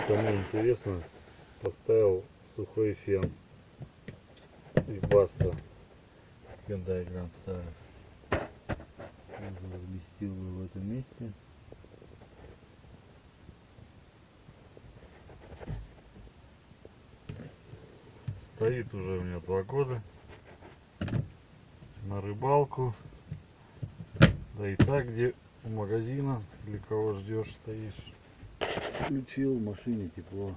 Кому интересно, поставил сухой фен и баста. Hyundai Grand Star. Разместил его в этом месте. Стоит уже у меня 2 года. На рыбалку. Да и так, где у магазина, для кого ждешь, стоишь. Включил, в машине тепло.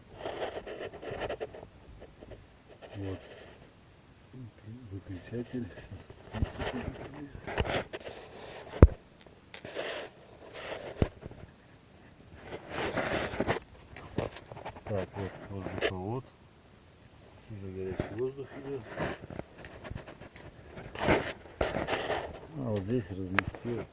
Вот выключатель. Так, вот воздуховод. Уже горячий воздух идет. А вот здесь разместил